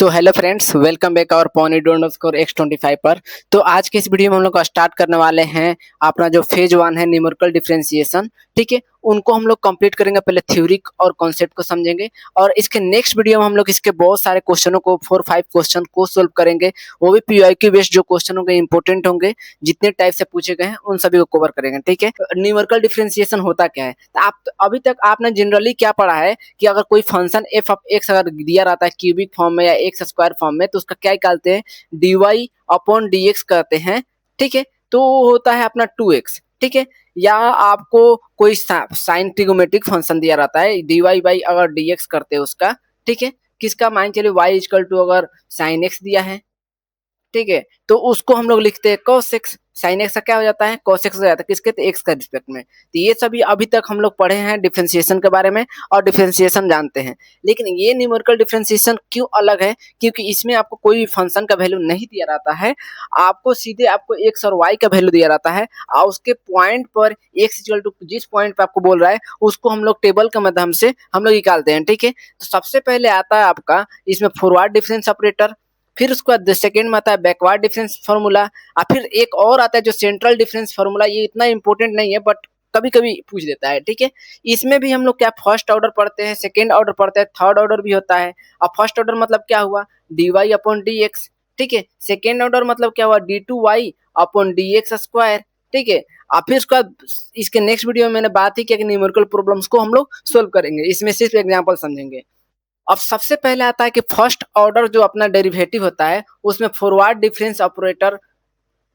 तो hello friends, welcome back और Pony_X25 पर। तो आज के इस वीडियो में हम लोग स्टार्ट करने वाले हैं अपना जो फेज 1 है न्यूमेरिकल डिफरेंशिएशन। ठीक है, उनको हम लोग कंप्लीट करेंगे। पहले थ्योरी और कॉन्सेप्ट को समझेंगे और इसके नेक्स्ट वीडियो में हम लोग इसके बहुत सारे क्वेश्चनों को 4-5 क्वेश्चन को सोल्व करेंगे। वो भी पीवाईक्यू बेस्ड जो क्वेश्चन होंगे, इंपॉर्टेंट होंगे, जितने टाइप से पूछे गए हैं उन सभी को कवर करेंगे। ठीक है, न्यूमेरिकल डिफरेंशिएशन होता क्या है? तो आप अभी तक आपने जनरली क्या पढ़ा है कि अगर कोई फंक्शन एफ ऑफ एक्स अगर दिया रहता है क्यूबिक फॉर्म में या एक्स स्क्वायर फॉर्म में, तो उसका क्या निकालते हैं? dy अपॉन dx कहते हैं। ठीक है, तो वो होता है अपना 2x। ठीक है, या आपको कोई साइन ट्रिगोमेट्रिक फंक्शन दिया रहता है dy बाई अगर dx करते हैं उसका। ठीक है, किसका मान चलिए y इक्वल टू अगर साइन x दिया है। ठीक है, तो उसको हम लोग लिखते हैं cos x। साइन एक्स का क्या हो जाता है? cos x हो जाता है। किसके? तो एक्स का रिस्पेक्ट में। तो ये सभी अभी तक हम लोग पढ़े हैं डिफरेंशिएशन के बारे में और डिफरेंशिएशन जानते हैं। लेकिन ये न्यूमेरिकल डिफरेंशिएशन क्यों अलग है? क्योंकि इसमें आपको कोई भी फंक्शन का वैल्यू नहीं दिया रहता है, आपको सीधे आपको एक्स और वाई का वैल्यू दिया रहता है और उसके पॉइंट पर एक्स इक्वल टू जिस पॉइंट पर आपको बोल रहा है उसको हम लोग टेबल के माध्यम से हम लोग निकालते हैं। ठीक है, तो सबसे पहले आता है आपका इसमें फॉरवर्ड डिफरेंस ऑपरेटर, फिर उसके बाद सेकेंड में आता है बैकवर्ड डिफरेंस फार्मूला और फिर एक और आता है जो सेंट्रल डिफरेंस फार्मूला। ये इतना इंपॉर्टेंट नहीं है बट कभी कभी पूछ देता है। ठीक है, इसमें भी हम लोग क्या फर्स्ट ऑर्डर पढ़ते हैं, सेकेंड ऑर्डर पढ़ते हैं, थर्ड ऑर्डर भी होता है। अब फर्स्ट ऑर्डर मतलब क्या हुआ? dy upon dx। ठीक है, सेकेंड ऑर्डर मतलब क्या हुआ? d2y upon dx square. ठीक है, और फिर उसका इसके नेक्स्ट वीडियो में मैंने बात ही किया कि न्यूमेरिकल प्रॉब्लम्स को हम लोग सोल्व करेंगे, इसमें सिर्फ एग्जांपल समझेंगे। अब सबसे पहले आता है कि फर्स्ट ऑर्डर जो अपना डेरिवेटिव होता है उसमें फॉरवर्ड डिफरेंस ऑपरेटर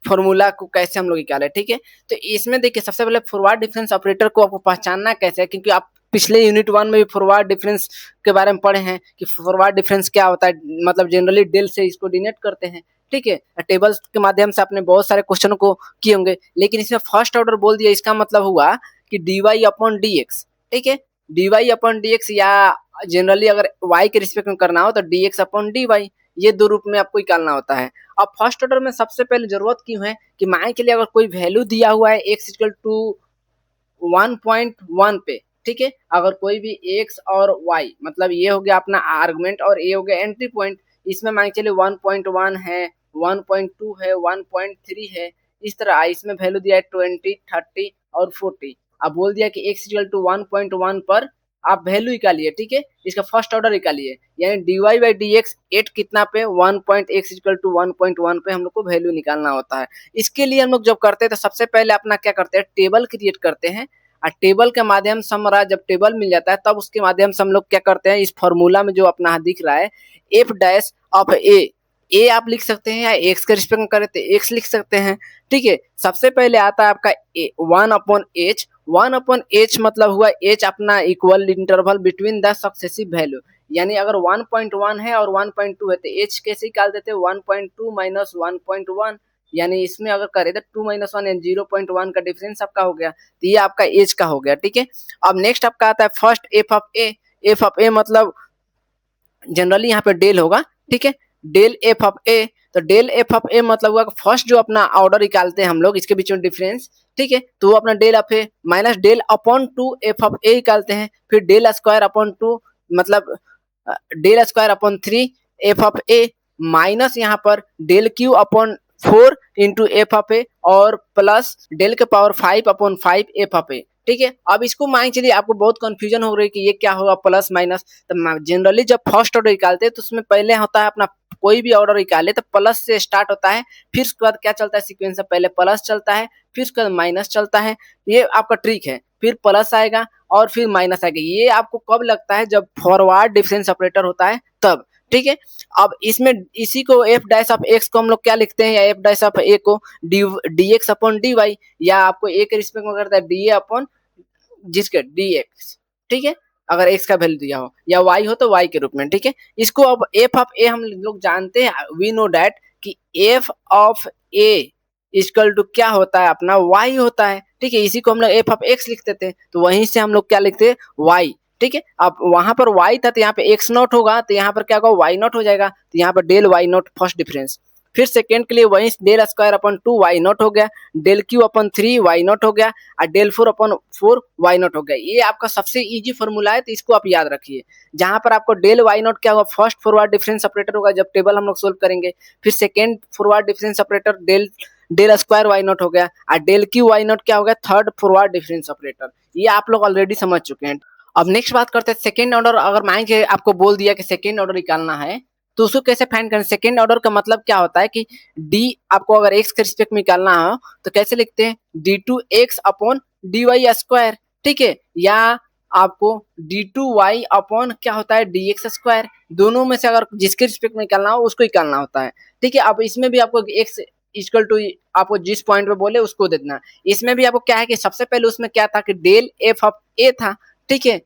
फॉर्मूला को कैसे हम लोग निकाले। ठीक है, तो इसमें देखिए सबसे पहले फॉरवर्ड डिफरेंस ऑपरेटर को आपको पहचानना कैसे है, क्योंकि आप पिछले यूनिट 1 में भी फॉरवर्ड डिफरेंस के बारे में पढ़े हैं कि फॉरवर्ड डिफरेंस क्या होता है। मतलब जनरली डेल से इसको डिनोट करते हैं। ठीक है, टेबल्स के माध्यम से आपने बहुत सारे क्वेश्चन को किए होंगे, लेकिन इसमें फर्स्ट ऑर्डर बोल दिया, इसका मतलब हुआ कि dy अपॉन dx। ठीक है, dy अपॉन dx या जनरली अगर y के रिस्पेक्ट में करना हो तो dx अपॉन dy, ये दो रूप में आपको निकालना होता है। अब फर्स्ट ऑर्डर में सबसे पहले जरूरत क्यों है कि मान के लिए अगर कोई वैल्यू दिया हुआ है x इक्वल टू 1.1 पे। ठीक है, अगर कोई भी x और y मतलब ये हो गया अपना आर्गुमेंट और ये हो गया एंट्री पॉइंट, इसमें मान के लिए 1.1 है, 1.2 है, 1.3 है, इस तरह इसमें वैल्यू दिया है 20, 30 और 40। अब बोल दिया कि x इक्वल टू 1.1 पर आप वैल्यू निकालिए। ठीक है, इसका फर्स्ट ऑर्डर निकालिए, यानी dy by D X at कितना पे 1.x इक्वल टू 1.1 पे हम लोग को वैल्यू निकालना होता है। इसके लिए हम लोग जब करते हैं तो सबसे पहले अपना क्या करते हैं, टेबल क्रिएट करते हैं और टेबल के माध्यम से हमारा जब टेबल मिल जाता है तब उसके माध्यम से हम लोग क्या करते हैं, इस फॉर्मूला में जो अपना दिख रहा है एफ डैश ऑफ ए आप लिख सकते हैं या एक्स के रिस्पेक्ट में करें तो एक्स लिख सकते हैं। ठीक है, सबसे पहले आता है आपका ए 1/h। 1/h मतलब हुआ h अपना equal interval between the successive value, यानी अगर 1.1 है और 1.2 है तो h कैसे निकाल देते हैं? 1.2 माइनस 1.1, यानी इसमें अगर करें तो 2 माइनस 1 यानी 0.1 का डिफरेंस आपका हो गया, तो ये आपका एज का हो गया। ठीक है, अब नेक्स्ट आपका आता है first F of A. F of A मतलब जनरली यहाँ पे डेल होगा। ठीक है, डेल एफ ऑफ ए, तो डेल एफ ऑफ ए मतलब हुआ फर्स्ट जो अपना ऑर्डर निकालते हैं हम लोग इसके बीच में डिफरेंस। ठीक है, तो वो अपना del of A minus del upon 2 F of A निकालते हैं, फिर डेल स्क्वायर अपॉन 2 मतलब del square upon 3 F of A minus यहाँ पर del cube upon 4 into F of A और प्लस डेल के power 5 upon 5 F of A. ठीक है, अब इसको मान चलिए आपको बहुत कंफ्यूजन हो रही है कि ये क्या होगा प्लस माइनस। तो जनरली जब फर्स्ट ऑर्डर निकालते हैं तो उसमें पहले होता है अपना कोई भी ऑर्डर निकाले तो प्लस से स्टार्ट होता है, फिर उसके बाद क्या चलता है सीक्वेंस से, पहले प्लस चलता है फिर उसके बाद माइनस चलता है। ये आपका ट्रिक है, फिर प्लस आएगा और फिर माइनस आएगा। ये आपको कब लगता है? जब फॉरवर्ड डिफरेंस ऑपरेटर होता है तब। ठीक है, अब इसमें इसी को एफ डैश ऑफ एक्स को हम लोग क्या लिखते हैं, या एफ डैश ऑफ ए को D X upon D Y, या आपको ए के रिस्पेक्ट में करता है डी ए अपॉन जिसके डी एक्स। ठीक है, अगर x का वैल्यू दिया हो या y हो तो y के रूप में। ठीक है, इसको अब f ऑफ a हम लोग जानते हैं, वी नो डैट कि f of a equal to क्या होता है अपना y होता है। ठीक है, इसी को हम लोग f ऑफ x लिखते थे, तो वहीं से हम लोग क्या लिखते हैं y। ठीक है, अब वहां पर y था तो यहाँ पे x नॉट होगा, तो यहाँ पर क्या होगा y नॉट हो जाएगा, तो यहाँ पर del y not first difference. फिर सेकेंड के लिए वही del square upon 2 Y not हो गया, del cube upon 3 Y not हो गया और डेल 4 अपन 4 वाई नॉट हो गया। ये आपका सबसे इजी फॉर्मूला है, तो इसको आप याद रखिए। जहां पर आपको डेल वाई नॉट क्या होगा, फर्स्ट फॉरवर्ड डिफरेंस ऑपरेटर होगा जब टेबल हम लोग सोल्व करेंगे। फिर second forward difference operator del square Y not हो गया और डेल क्यू वाई नॉट क्या हो गया, थर्ड फॉरवर्ड डिफरेंस ऑपरेटर। ये आप लोग ऑलरेडी समझ चुके हैं। अब नेक्स्ट बात करते हैं सेकेंड ऑर्डर। अगर मान के आपको बोल दिया कि सेकेंड ऑर्डर निकालना है तो उसको कैसे फाइंड करें। सेकेंड ऑर्डर का मतलब क्या होता है कि डी आपको अगर एक्स के रिस्पेक्ट में निकालना हो तो कैसे लिखते हैं, D two X upon D Y square, ठीक है। या आपको डी टू वाई अपॉन क्या होता है, डी एक्स स्क्वायर। दोनों में से अगर जिसके रिस्पेक्ट में निकालना हो उसको निकालना होता है, ठीक है। अब इसमें भी आपको एक्स इक्वल टू आपको जिस पॉइंट पे बोले उसको देना। इसमें भी आपको क्या है कि सबसे पहले उसमें क्या था कि डेल एफ ऑफ ए था, ठीक है।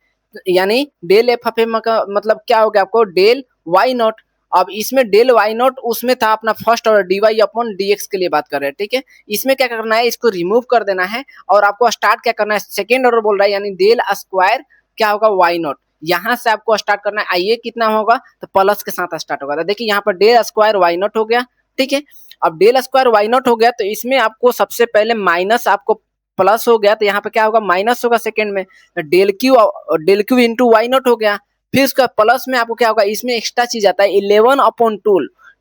यानी डेल एफ ऑफ ए मतलब क्या हो गया आपको, डेल वाई नॉट। अब इसमें डेल वाई नॉट उसमें था अपना first order D Y upon D X के लिए बात कर रहे हैं, ठीक है। इसमें क्या करना है, इसको रिमूव कर देना है और आपको स्टार्ट क्या करना है, सेकेंड ऑर्डर बोल रहा है यानी डेल स्क्वायर क्या होगा, वाई नॉट। यहाँ से आपको स्टार्ट करना है। आइए कितना होगा, तो प्लस के साथ स्टार्ट होगा। तो देखिए यहाँ पर डेल स्क्वायर वाई नॉट हो गया, ठीक है। अब डेल स्क्वायर वाई नॉट हो गया तो इसमें आपको सबसे पहले माइनस आपको प्लस हो गया तो यहाँ पे क्या होगा, माइनस होगा सेकेंड में। तो del cube into Y not हो गया। फिर उसका प्लस में आपको क्या होगा, इसमें एक्स्ट्रा चीज आता है 11 अपॉन 2,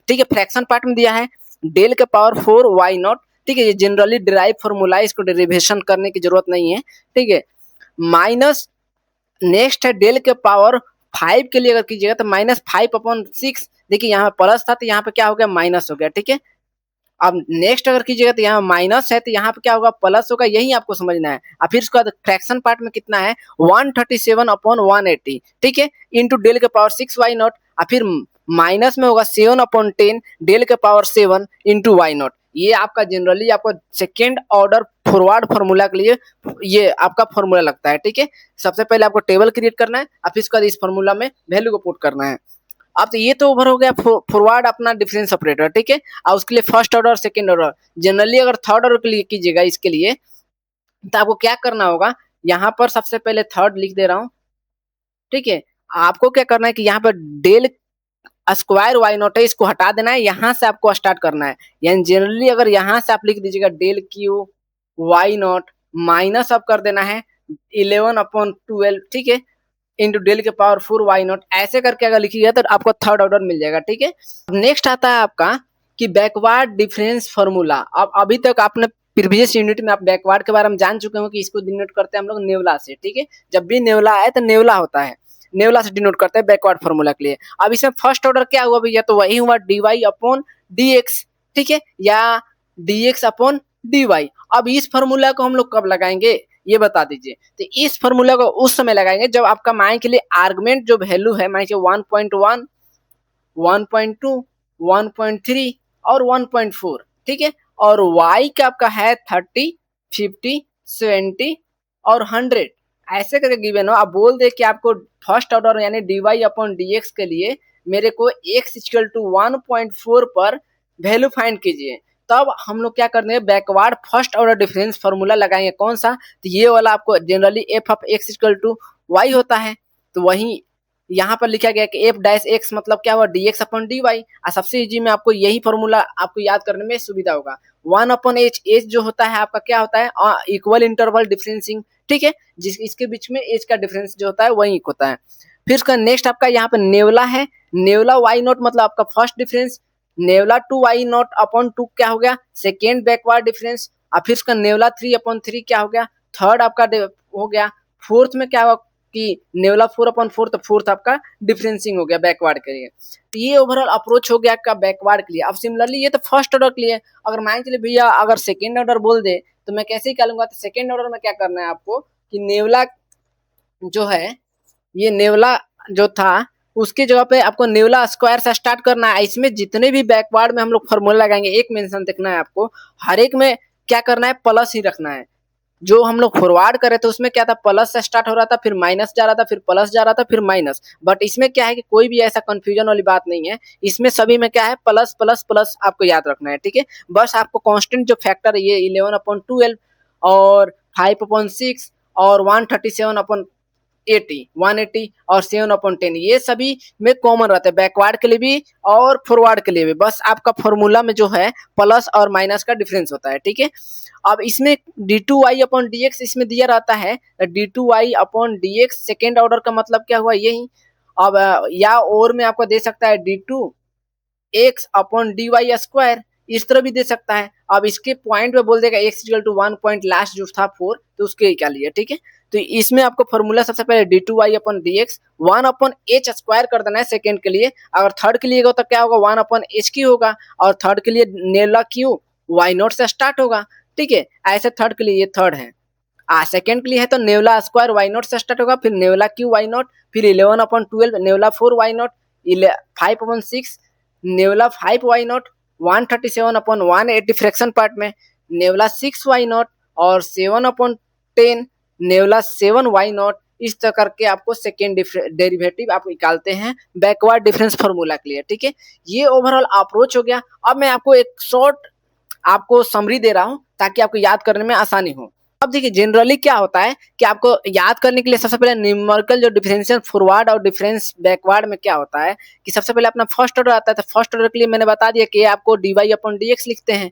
ठीक है। फ्रैक्शन पार्ट में दिया है डेल के पावर 4 वाई नॉट, ठीक है। ये जनरली डिराइव फॉर्मूला है, इसको डेरिवेशन करने की जरूरत नहीं है, ठीक है। माइनस नेक्स्ट है डेल के पावर 5 के लिए अगर कीजिएगा तो माइनस 5 अपॉन 6। देखिए यहाँ पे प्लस था तो यहाँ पे क्या हो गया, माइनस हो गया, ठीक है। अब नेक्स्ट अगर कीजिएगा तो यहाँ माइनस है तो यहाँ पे क्या होगा, प्लस होगा। यही आपको समझना है। और फिर उसके बाद फ्रैक्शन पार्ट में कितना है, 137 अपॉन 180, ठीक है, इंटू डेल के पावर 6 वाई नॉट। और फिर माइनस में होगा 7 अपॉन 10 डेल के पावर 7 इंटू वाई नॉट। ये आपका जनरली आपको सेकेंड ऑर्डर फॉरवर्ड फार्मूला के लिए ये आपका फार्मूला लगता है, ठीक है। सबसे पहले आपको टेबल क्रिएट करना है और फिर उसके बाद इस फार्मूला में वैल्यू को पुट करना है। अब तो ये तो ओवर हो गया फॉरवर्ड अपना डिफरेंस ऑपरेटर, ठीक है। और उसके लिए first order second order. Generally अगर थर्ड ऑर्डर के लिए कीजिएगा इसके लिए तो आपको क्या करना होगा, यहाँ पर सबसे पहले थर्ड लिख दे रहा हूँ, ठीक है। आपको क्या करना है कि यहाँ पर डेल स्क्वायर वाई नॉट है, इसको हटा देना है, यहाँ से आपको स्टार्ट करना है। यानी जनरली अगर यहाँ से आप लिख दीजिएगा del cube Y not minus अब कर देना है 11 अपॉन 12, ठीक है, इंटू डेल के पावर 4 वाई नॉट। ऐसे करके अगर लिखिएगा तो आपको थर्ड ऑर्डर मिल जाएगा, ठीक है। नेक्स्ट आता है आपका कि बैकवर्ड डिफरेंस फॉर्मूला। अब अभी तक आपने प्रीवियस यूनिट में आप बैकवर्ड के बारे में जान चुके हो कि इसको डिनोट करते हैं हम लोग नेवला से, ठीक है। जब भी नेवला आए तो नेवला होता है, नेवला से डिनोट करते हैं बैकवर्ड फॉर्मूला के लिए। अब इसमें फर्स्ट ऑर्डर क्या हुआ भैया, तो वही हुआ D Y upon D X, ठीक है, या D X upon D Y. अब इस फॉर्मूला को हम लोग कब लगाएंगे ये बता दीजिए। तो इस फॉर्मूला को उस समय लगाएंगे जब आपका मान के लिए आर्गुमेंट जो वैल्यू है मान के 1.1 1.2 1.3 और 1.4, ठीक है। और y का आपका है 30 50 70 और 100 ऐसे करके गिवन हो। आप बोल दे कि आपको फर्स्ट ऑर्डर यानी D Y upon D X के लिए मेरे को x इक्वल टू 1.4 पर वैल्यू फाइंड कीजिए। तब हम लोग क्या करते हैं, backward first order difference formula लगाएंगे। कौन सा, तो ये वाला आपको generally F of X equal to Y होता है। तो वही यहाँ पर लिखा गया कि एफ डैश एक्स मतलब क्या हुआ, D X upon D Y. और सबसे इजी में आपको यही फॉर्मूला आपको याद करने में सुविधा होगा। 1 अपॉन एच, एच जो होता है आपका क्या होता है, इक्वल इंटरवल डिफरेंसिंग, ठीक है, जिस इसके बीच में एच का डिफरेंस जो होता है वही होता है। फिर उसका नेक्स्ट आपका यहाँ पे नेवला है, नेवला वाई नॉट मतलब आपका first difference, nabla 2 Y nought upon 2 क्या हो गया, सेकेंड बैकवर्ड डिफरेंस। और फिर उसका नेवला 3 अपॉन 3 क्या हो गया, थर्ड आपका हो गया। फोर्थ में क्या हुआ कि नेवला 4 अपॉन 4, तो फोर्थ आपका डिफरेंसिंग हो गया बैकवर्ड के लिए। तो ये ओवरऑल अप्रोच हो गया आपका बैकवर्ड के लिए। अब सिमिलरली ये तो फर्स्ट ऑर्डर के लिए। अगर मान चलिए भैया अगर सेकेंड ऑर्डर बोल दे तो मैं कैसे ही निकालूंगा, तो सेकेंड ऑर्डर में क्या करना है आपको कि नेवला जो है, ये नेवला जो था उसके जगह पे आपको नेवला स्क्वायर से स्टार्ट करना है। इसमें जितने भी बैकवर्ड में हम लोग फॉर्मूला लगाएंगे एक मेंशन देखना है आपको, हर एक में क्या करना है, प्लस ही रखना है। जो हम लोग फॉरवर्ड करे थे उसमें क्या था, प्लस से स्टार्ट हो रहा था, फिर माइनस जा रहा था, फिर प्लस जा रहा था, फिर माइनस। बट इसमें क्या है कि कोई भी ऐसा कंफ्यूजन वाली बात नहीं है। इसमें सभी में क्या है, प्लस प्लस प्लस आपको याद रखना है, ठीक है। बस आपको कांस्टेंट जो फैक्टर है ये 11 अपॉन 12 और 5 अपॉन 6 और 137 अपॉन 80 180 और 7/10 ये सभी में कॉमन रहता है, बैकवर्ड के लिए भी और फॉरवर्ड के लिए भी। बस आपका फॉर्मूला में जो है प्लस और माइनस का डिफरेंस होता है, ठीक है। अब इसमें d2y/dx इसमें दिया रहता है, d2y/dx सेकेंड ऑर्डर का मतलब क्या हुआ यही। अब या और में आपको दे सकता है d2x/dy², इस तरह भी दे सकता है। अब इसके पॉइंट में बोल देगा x=1 पॉइंट लास्ट जो था 4, तो उसके क्या लिए, ठीक है। तो इसमें आपको फॉर्मूला सबसे पहले d2y/dx 1/h² कर देना है सेकेंड के लिए। अगर थर्ड के लिए होगा तो क्या होगा 1/h³ होगा, और थर्ड के लिए नेला क्यू y0 से स्टार्ट होगा, ठीक है। ऐसे थर्ड के लिए ये थर्ड है। सेकेंड के लिए है तो नेवला स्क्वायर y0 से स्टार्ट होगा, फिर नेवला क्यू y0, फिर 11/12 नेवला 4 y0, 5/6 नेवला 5 y0, 137/180 फ्रैक्शन पार्ट में नेवला 6 y0 और 7/10 नेवला 7 y0। इस तरह करके आपको सेकेंड डेरिवेटिव आप निकालते हैं बैकवर्ड डिफरेंस फार्मूला के लिए, ठीक है। ये ओवरऑल अप्रोच हो गया। अब मैं आपको एक शॉर्ट आपको समरी दे रहा हूं ताकि आपको याद करने में आसानी हो। अब देखिए जनरली क्या होता है कि आपको याद करने के लिए सबसे पहले न्यूमेरिकल जो डिफरेंशियल फॉरवर्ड और डिफरेंस बैकवर्ड में क्या होता है कि सबसे पहले अपना फर्स्ट ऑर्डर आता है, तो फर्स्ट ऑर्डर के लिए मैंने बता दिया कि आपको dy/dx लिखते हैं।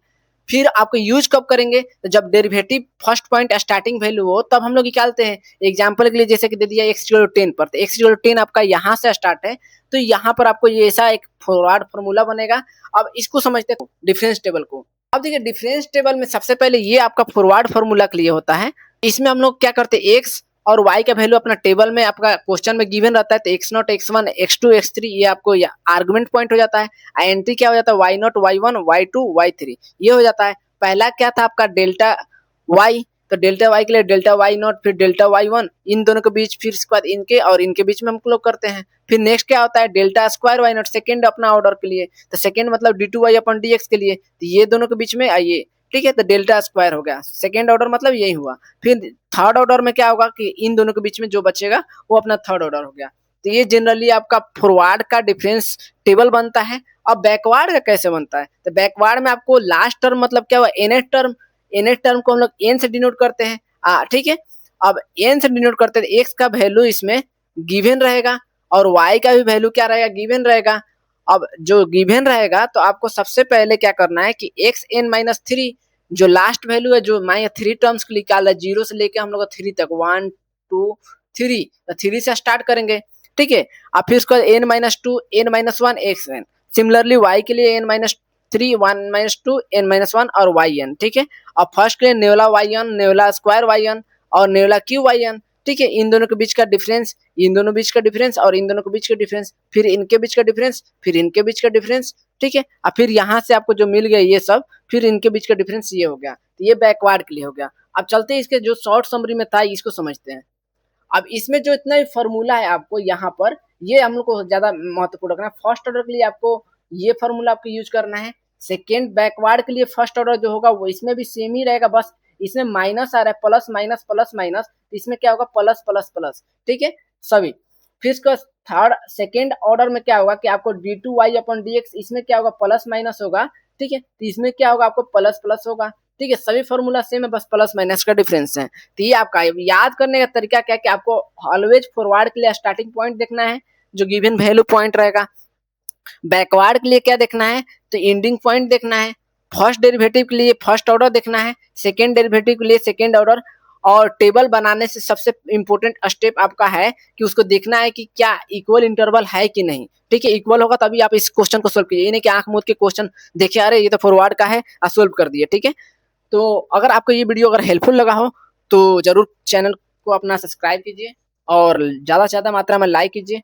फिर आपको यूज कब करेंगे, तो जब derivative first point starting value हो तब हम लोग निकालते हैं। एग्जांपल के लिए जैसे कि दे दिया x/10 पर, तो x/10 आपका यहाँ से स्टार्ट है, तो यहाँ पर आपको ये ऐसा एक फॉरवर्ड फार्मूला बनेगा। अब इसको समझते हैं डिफरेंस टेबल को। अब देखिए डिफरेंस टेबल में सबसे पहले ये आपका फॉरवर्ड फार्मूला के लिए होता है। इसमें हम लोग क्या करते हैं, एक्स और वाई का वैल्यू अपना टेबल में आपका क्वेश्चन में गिवन रहता है, तो x0 x1 x2 x3 ये आपको आर्गुमेंट पॉइंट हो जाता है। एंट्री क्या हो जाता है y0 y1 y2 y3 ये हो जाता है। पहला क्या था आपका डेल्टा y, तो डेल्टा y के लिए डेल्टा y0 फिर डेल्टा y1, इन दोनों के बीच फिर इसके बाद इनके और इनके बीच में हम लोग करते हैं। फिर नेक्स्ट क्या होता है डेल्टा स्क्वायर y0 सेकेंड अपना ऑर्डर के लिए, तो सेकेंड मतलब d2y/dx के लिए, तो ये दोनों के बीच में आइए, ठीक है। तो डेल्टा स्क्वायर हो गया, सेकेंड ऑर्डर मतलब यही हुआ। फिर थर्ड ऑर्डर में क्या होगा कि इन दोनों के बीच में जो बचेगा वो अपना थर्ड ऑर्डर हो गया। तो ये जनरली आपका फॉरवर्ड का डिफरेंस टेबल बनता है। अब बैकवर्ड का कैसे बनता है, तो बैकवर्ड में आपको लास्ट टर्म मतलब क्या हुआ nth टर्म को हम लोग n से डिनोट करते हैं, ठीक है। अब n से डिनोट करते हैं, x का वैल्यू इसमें गिवन रहेगा और y का भी वैल्यू क्या रहेगा, गिवन रहेगा। अब जो गिवन रहेगा तो आपको सबसे पहले क्या करना है कि xn-3 जो लास्ट वैल्यू है, जो मैं 3 टर्म्स को निकाला है, 0 से लेके हम लोग 3 तक 1 2 3, तो 3 से स्टार्ट करेंगे, ठीक है। अब फिर उसके बाद n-2 n-1 xn, similarly y के लिए n-3 1-2 n-1 और yn, ठीक है। अब फर्स्ट के लिए नेवला yn नेवला स्क्वायर yn और नेवला क्यू yn, ठीक है। इन दोनों के बीच का डिफरेंस, इन दोनों बीच का डिफरेंस और इन दोनों के बीच का डिफरेंस, फिर इनके बीच का डिफरेंस, फिर इनके बीच का डिफरेंस, ठीक है। अब फिर यहाँ से आपको जो मिल गया ये सब, फिर इनके बीच का डिफरेंस ये हो गया, तो ये बैकवर्ड के लिए हो गया। अब चलते हैं इसके जो शॉर्ट समरी में था इसको समझते हैं। अब इसमें जो इतना ही फॉर्मूला है आपको यहाँ पर, ये हम लोग को ज्यादा महत्वपूर्ण रखना है। फर्स्ट ऑर्डर के लिए आपको ये फॉर्मूला आपको यूज करना है। सेकेंड बैकवर्ड के लिए फर्स्ट ऑर्डर जो होगा वो इसमें भी सेम ही रहेगा, बस इसमें माइनस आ रहा है, प्लस माइनस, इसमें क्या होगा प्लस प्लस प्लस, ठीक है सभी। फिर इसका थर्ड सेकेंड ऑर्डर में क्या होगा कि आपको d2y/dx इसमें क्या होगा प्लस माइनस होगा, ठीक है। तो इसमें क्या होगा आपको प्लस प्लस होगा, ठीक है। सभी फॉर्मूला सेम है, बस प्लस माइनस का डिफरेंस है। तो ये आपका याद करने का तरीका क्या है कि आपको ऑलवेज फॉरवर्ड के लिए स्टार्टिंग पॉइंट देखना है जो गिवन वैल्यू पॉइंट रहेगा। बैकवर्ड के लिए क्या देखना है, तो एंडिंग पॉइंट देखना है। फर्स्ट डेरिवेटिव के लिए फर्स्ट ऑर्डर देखना है, सेकेंड डेरिवेटिव के लिए सेकेंड ऑर्डर। और टेबल बनाने से सबसे इंपॉर्टेंट स्टेप आपका है कि उसको देखना है कि क्या इक्वल इंटरवल है कि नहीं, ठीक है। इक्वल होगा तभी आप इस क्वेश्चन को सोल्व कीजिए, ये नहीं कि आंख मूंद के क्वेश्चन देखे आ रहे ये तो फॉरवर्ड का है सोल्व कर दिए, ठीक है। तो अगर आपको ये वीडियो अगर हेल्पफुल लगा हो तो जरूर चैनल को अपना सब्सक्राइब कीजिए और ज़्यादा से ज़्यादा मात्रा में लाइक कीजिए।